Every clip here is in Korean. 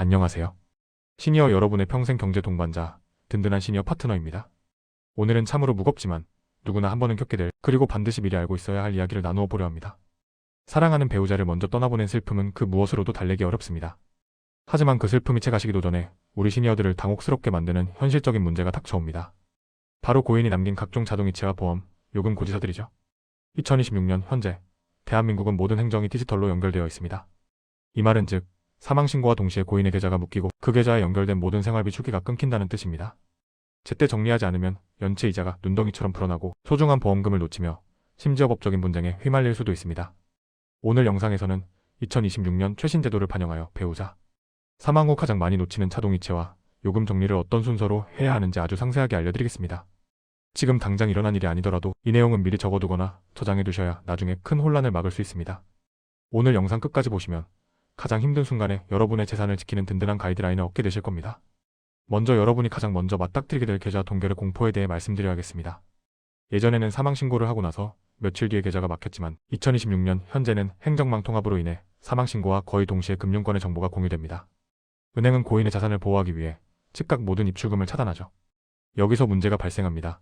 안녕하세요. 시니어 여러분의 평생 경제 동반자, 든든한 시니어 파트너입니다. 오늘은 참으로 무겁지만 누구나 한 번은 겪게 될, 그리고 반드시 미리 알고 있어야 할 이야기를 나누어 보려 합니다. 사랑하는 배우자를 먼저 떠나보낸 슬픔은 그 무엇으로도 달래기 어렵습니다. 하지만 그 슬픔이 채 가시기도 전에 우리 시니어들을 당혹스럽게 만드는 현실적인 문제가 닥쳐옵니다. 바로 고인이 남긴 각종 자동이체와 보험, 요금 고지서들이죠. 2026년 현재 대한민국은 모든 행정이 디지털로 연결되어 있습니다. 이 말은 즉 사망신고와 동시에 고인의 계좌가 묶이고 그 계좌에 연결된 모든 생활비 출기가 끊긴다는 뜻입니다. 제때 정리하지 않으면 연체 이자가 눈덩이처럼 불어나고 소중한 보험금을 놓치며 심지어 법적인 분쟁에 휘말릴 수도 있습니다. 오늘 영상에서는 2026년 최신 제도를 반영하여 배우자 사망 후 가장 많이 놓치는 자동이체와 요금 정리를 어떤 순서로 해야 하는지 아주 상세하게 알려드리겠습니다. 지금 당장 일어난 일이 아니더라도 이 내용은 미리 적어두거나 저장해 두셔야 나중에 큰 혼란을 막을 수 있습니다. 오늘 영상 끝까지 보시면 가장 힘든 순간에 여러분의 재산을 지키는 든든한 가이드라인을 얻게 되실 겁니다. 먼저 여러분이 가장 먼저 맞닥뜨리게 될 계좌 동결의 공포에 대해 말씀드려야겠습니다. 예전에는 사망 신고를 하고 나서 며칠 뒤에 계좌가 막혔지만 2026년 현재는 행정망 통합으로 인해 사망 신고와 거의 동시에 금융권의 정보가 공유됩니다. 은행은 고인의 자산을 보호하기 위해 즉각 모든 입출금을 차단하죠. 여기서 문제가 발생합니다.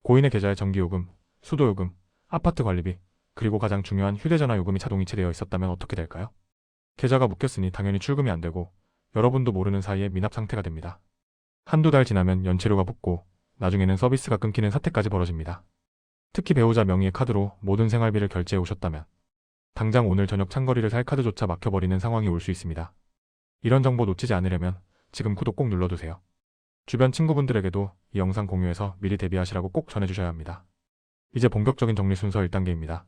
고인의 계좌에 전기요금, 수도요금, 아파트 관리비, 그리고 가장 중요한 휴대전화 요금이 자동이체되어 있었다면 어떻게 될까요? 계좌가 묶였으니 당연히 출금이 안 되고 여러분도 모르는 사이에 미납 상태가 됩니다. 한두 달 지나면 연체료가 붙고 나중에는 서비스가 끊기는 사태까지 벌어집니다. 특히 배우자 명의의 카드로 모든 생활비를 결제해 오셨다면 당장 오늘 저녁 창거리를 살 카드조차 막혀버리는 상황이 올 수 있습니다. 이런 정보 놓치지 않으려면 지금 구독 꼭 눌러두세요. 주변 친구분들에게도 이 영상 공유해서 미리 대비하시라고 꼭 전해주셔야 합니다. 이제 본격적인 정리 순서 1단계입니다.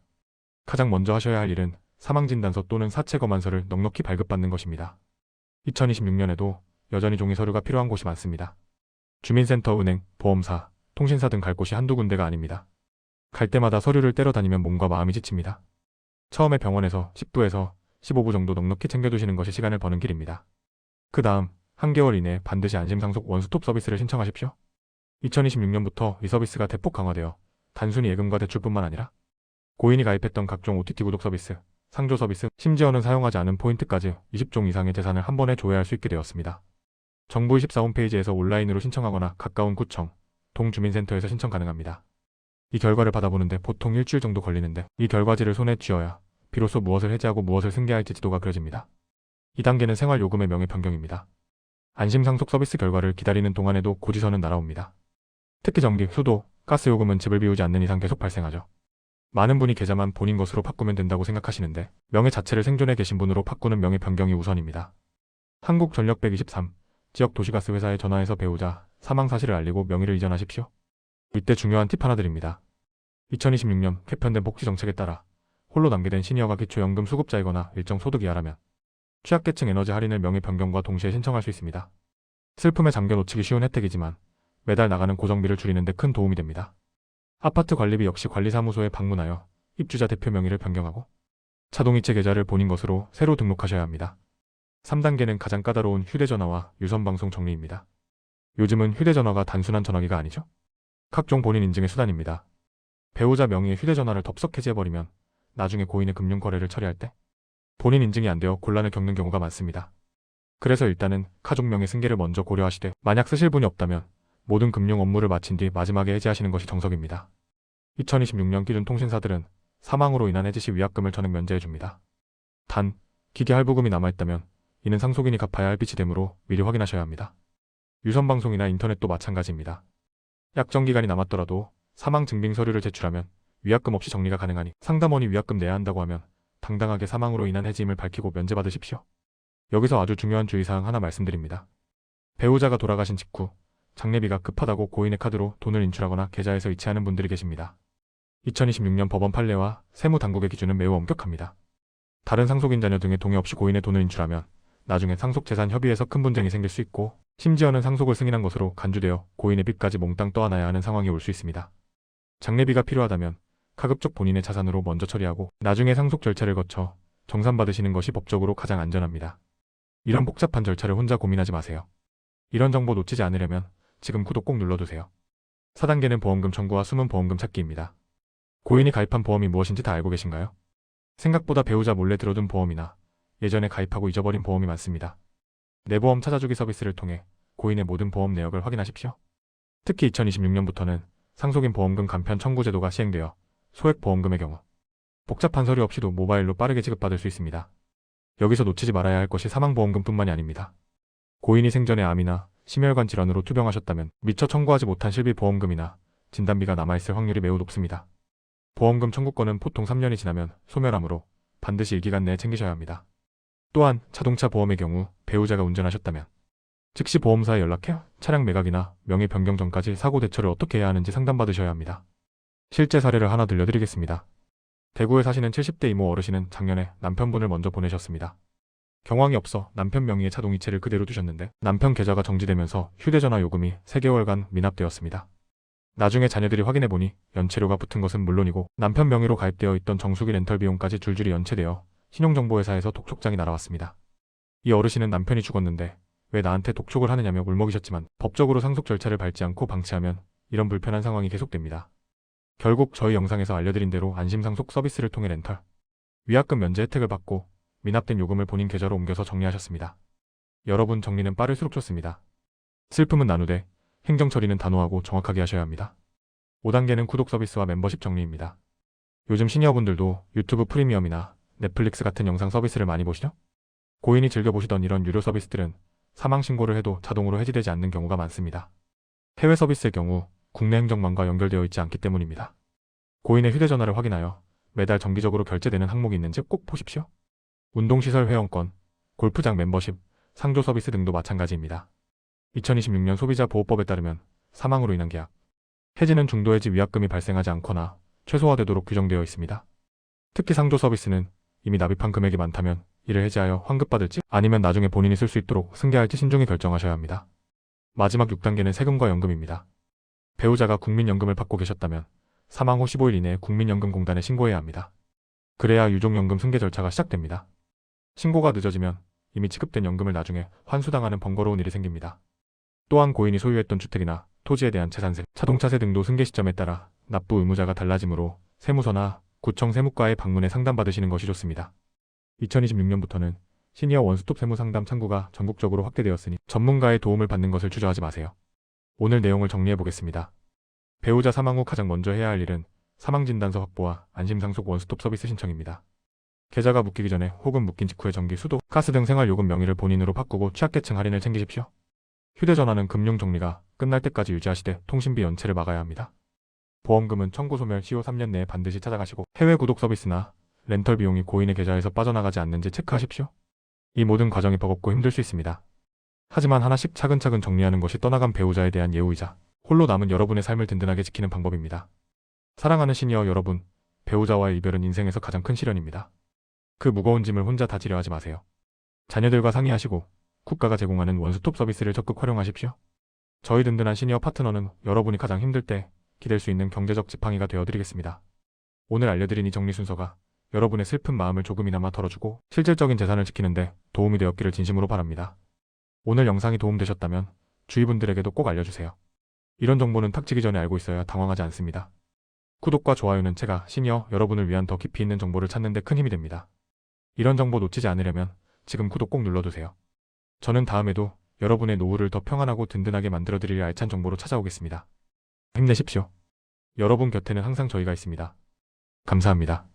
가장 먼저 하셔야 할 일은 사망진단서 또는 사체검안서를 넉넉히 발급받는 것입니다. 2026년에도 여전히 종이 서류가 필요한 곳이 많습니다. 주민센터, 은행, 보험사, 통신사 등 갈 곳이 한두 군데가 아닙니다. 갈 때마다 서류를 떼러 다니면 몸과 마음이 지칩니다. 처음에 병원에서 10부에서 15부 정도 넉넉히 챙겨두시는 것이 시간을 버는 길입니다. 그 다음 한개월 이내에 반드시 안심상속 원스톱 서비스를 신청하십시오. 2026년부터 이 서비스가 대폭 강화되어 단순히 예금과 대출뿐만 아니라 고인이 가입했던 각종 OTT 구독 서비스, 상조 서비스, 심지어는 사용하지 않은 포인트까지 20종 이상의 재산을 한 번에 조회할 수 있게 되었습니다. 정부24 홈페이지에서 온라인으로 신청하거나 가까운 구청, 동주민센터에서 신청 가능합니다. 이 결과를 받아보는데 보통 일주일 정도 걸리는데 이 결과지를 손에 쥐어야 비로소 무엇을 해지하고 무엇을 승계할지 지도가 그려집니다. 2단계는 생활요금의 명의 변경입니다. 안심상속 서비스 결과를 기다리는 동안에도 고지서는 날아옵니다. 특히 전기, 수도, 가스 요금은 집을 비우지 않는 이상 계속 발생하죠. 많은 분이 계좌만 본인 것으로 바꾸면 된다고 생각하시는데 명의 자체를 생존해 계신 분으로 바꾸는 명의 변경이 우선입니다. 한국전력 123 지역 도시가스 회사에 전화해서 배우자 사망 사실을 알리고 명의를 이전하십시오. 이때 중요한 팁 하나 드립니다. 2026년 개편된 복지정책에 따라 홀로 남게 된 시니어가 기초연금 수급자이거나 일정 소득 이하라면 취약계층 에너지 할인을 명의 변경과 동시에 신청할 수 있습니다. 슬픔에 잠겨 놓치기 쉬운 혜택이지만 매달 나가는 고정비를 줄이는 데 큰 도움이 됩니다. 아파트 관리비 역시 관리사무소에 방문하여 입주자 대표 명의를 변경하고 자동이체 계좌를 본인 것으로 새로 등록하셔야 합니다. 3단계는 가장 까다로운 휴대전화와 유선방송 정리입니다. 요즘은 휴대전화가 단순한 전화기가 아니죠. 각종 본인 인증의 수단입니다. 배우자 명의의 휴대전화를 덥석 해지해버리면 나중에 고인의 금융거래를 처리할 때 본인 인증이 안 되어 곤란을 겪는 경우가 많습니다. 그래서 일단은 가족 명의 승계를 먼저 고려하시되 만약 쓰실 분이 없다면 모든 금융 업무를 마친 뒤 마지막에 해지하시는 것이 정석입니다. 2026년 기준 통신사들은 사망으로 인한 해지 시 위약금을 전액 면제해줍니다. 단, 기계 할부금이 남아있다면 이는 상속인이 갚아야 할 빚이 되므로 미리 확인하셔야 합니다. 유선방송이나 인터넷도 마찬가지입니다. 약정기간이 남았더라도 사망 증빙 서류를 제출하면 위약금 없이 정리가 가능하니 상담원이 위약금 내야 한다고 하면 당당하게 사망으로 인한 해지임을 밝히고 면제받으십시오. 여기서 아주 중요한 주의사항 하나 말씀드립니다. 배우자가 돌아가신 직후 장례비가 급하다고 고인의 카드로 돈을 인출하거나 계좌에서 이체하는 분들이 계십니다. 2026년 법원 판례와 세무당국의 기준은 매우 엄격합니다. 다른 상속인 자녀 등의 동의 없이 고인의 돈을 인출하면 나중에 상속재산 협의에서 큰 분쟁이 생길 수 있고 심지어는 상속을 승인한 것으로 간주되어 고인의 빚까지 몽땅 떠안아야 하는 상황이 올 수 있습니다. 장례비가 필요하다면 가급적 본인의 자산으로 먼저 처리하고 나중에 상속 절차를 거쳐 정산받으시는 것이 법적으로 가장 안전합니다. 이런 복잡한 절차를 혼자 고민하지 마세요. 이런 정보 놓치지 않으려면 지금 구독 꼭 눌러두세요. 4단계는 보험금 청구와 숨은 보험금 찾기입니다. 고인이 가입한 보험이 무엇인지 다 알고 계신가요? 생각보다 배우자 몰래 들어둔 보험이나 예전에 가입하고 잊어버린 보험이 많습니다. 내 보험 찾아주기 서비스를 통해 고인의 모든 보험 내역을 확인하십시오. 특히 2026년부터는 상속인 보험금 간편 청구 제도가 시행되어 소액 보험금의 경우 복잡한 서류 없이도 모바일로 빠르게 지급받을 수 있습니다. 여기서 놓치지 말아야 할 것이 사망보험금뿐만이 아닙니다. 고인이 생전에 암이나 심혈관 질환으로 투병하셨다면 미처 청구하지 못한 실비보험금이나 진단비가 남아있을 확률이 매우 높습니다. 보험금 청구권은 보통 3년이 지나면 소멸하므로 반드시 이 기간 내에 챙기셔야 합니다. 또한 자동차 보험의 경우 배우자가 운전하셨다면 즉시 보험사에 연락해 차량 매각이나 명의 변경 전까지 사고 대처를 어떻게 해야 하는지 상담받으셔야 합니다. 실제 사례를 하나 들려드리겠습니다. 대구에 사시는 70대 이모 어르신은 작년에 남편분을 먼저 보내셨습니다. 경황이 없어 남편 명의의 자동이체를 그대로 두셨는데 남편 계좌가 정지되면서 휴대전화 요금이 3개월간 미납되었습니다. 나중에 자녀들이 확인해보니 연체료가 붙은 것은 물론이고 남편 명의로 가입되어 있던 정수기 렌털 비용까지 줄줄이 연체되어 신용정보회사에서 독촉장이 날아왔습니다. 이 어르신은 남편이 죽었는데 왜 나한테 독촉을 하느냐며 울먹이셨지만 법적으로 상속 절차를 밟지 않고 방치하면 이런 불편한 상황이 계속됩니다. 결국 저희 영상에서 알려드린 대로 안심상속 서비스를 통해 렌털, 위약금 면제 혜택을 받고 미납된 요금을 본인 계좌로 옮겨서 정리하셨습니다. 여러분, 정리는 빠를수록 좋습니다. 슬픔은 나누되 행정 처리는 단호하고 정확하게 하셔야 합니다. 5단계는 구독 서비스와 멤버십 정리입니다. 요즘 시니어분들도 유튜브 프리미엄이나 넷플릭스 같은 영상 서비스를 많이 보시죠? 고인이 즐겨보시던 이런 유료 서비스들은 사망 신고를 해도 자동으로 해지되지 않는 경우가 많습니다. 해외 서비스의 경우 국내 행정망과 연결되어 있지 않기 때문입니다. 고인의 휴대전화를 확인하여 매달 정기적으로 결제되는 항목이 있는지 꼭 보십시오. 운동시설 회원권, 골프장 멤버십, 상조 서비스 등도 마찬가지입니다. 2026년 소비자보호법에 따르면 사망으로 인한 계약, 해지는 중도해지 위약금이 발생하지 않거나 최소화되도록 규정되어 있습니다. 특히 상조 서비스는 이미 납입한 금액이 많다면 이를 해지하여 환급받을지 아니면 나중에 본인이 쓸 수 있도록 승계할지 신중히 결정하셔야 합니다. 마지막 6단계는 세금과 연금입니다. 배우자가 국민연금을 받고 계셨다면 사망 후 15일 이내에 국민연금공단에 신고해야 합니다. 그래야 유족연금 승계 절차가 시작됩니다. 신고가 늦어지면 이미 지급된 연금을 나중에 환수당하는 번거로운 일이 생깁니다. 또한 고인이 소유했던 주택이나 토지에 대한 재산세, 자동차세 등도 승계 시점에 따라 납부 의무자가 달라지므로 세무서나 구청 세무과에 방문해 상담받으시는 것이 좋습니다. 2026년부터는 시니어 원스톱 세무상담 창구가 전국적으로 확대되었으니 전문가의 도움을 받는 것을 주저하지 마세요. 오늘 내용을 정리해보겠습니다. 배우자 사망 후 가장 먼저 해야 할 일은 사망진단서 확보와 안심상속 원스톱 서비스 신청입니다. 계좌가 묶이기 전에 혹은 묶인 직후에 전기, 수도, 가스 등 생활요금 명의를 본인으로 바꾸고 취약계층 할인을 챙기십시오. 휴대전화는 금융 정리가 끝날 때까지 유지하시되 통신비 연체를 막아야 합니다. 보험금은 청구 소멸 시효 3년 내에 반드시 찾아가시고 해외 구독 서비스나 렌털 비용이 고인의 계좌에서 빠져나가지 않는지 체크하십시오. 이 모든 과정이 버겁고 힘들 수 있습니다. 하지만 하나씩 차근차근 정리하는 것이 떠나간 배우자에 대한 예우이자 홀로 남은 여러분의 삶을 든든하게 지키는 방법입니다. 사랑하는 시니어 여러분, 배우자와의 이별은 인생에서 가장 큰 시련입니다. 그 무거운 짐을 혼자 다 지려하지 마세요. 자녀들과 상의하시고 국가가 제공하는 원스톱 서비스를 적극 활용하십시오. 저희 든든한 시니어 파트너는 여러분이 가장 힘들 때 기댈 수 있는 경제적 지팡이가 되어드리겠습니다. 오늘 알려드린 이 정리 순서가 여러분의 슬픈 마음을 조금이나마 덜어주고 실질적인 재산을 지키는데 도움이 되었기를 진심으로 바랍니다. 오늘 영상이 도움되셨다면 주위 분들에게도 꼭 알려주세요. 이런 정보는 탁 치기 전에 알고 있어야 당황하지 않습니다. 구독과 좋아요는 제가 시니어 여러분을 위한 더 깊이 있는 정보를 찾는 데 큰 힘이 됩니다. 이런 정보 놓치지 않으려면 지금 구독 꼭 눌러두세요. 저는 다음에도 여러분의 노후를 더 평안하고 든든하게 만들어드릴 알찬 정보로 찾아오겠습니다. 힘내십시오. 여러분 곁에는 항상 저희가 있습니다. 감사합니다.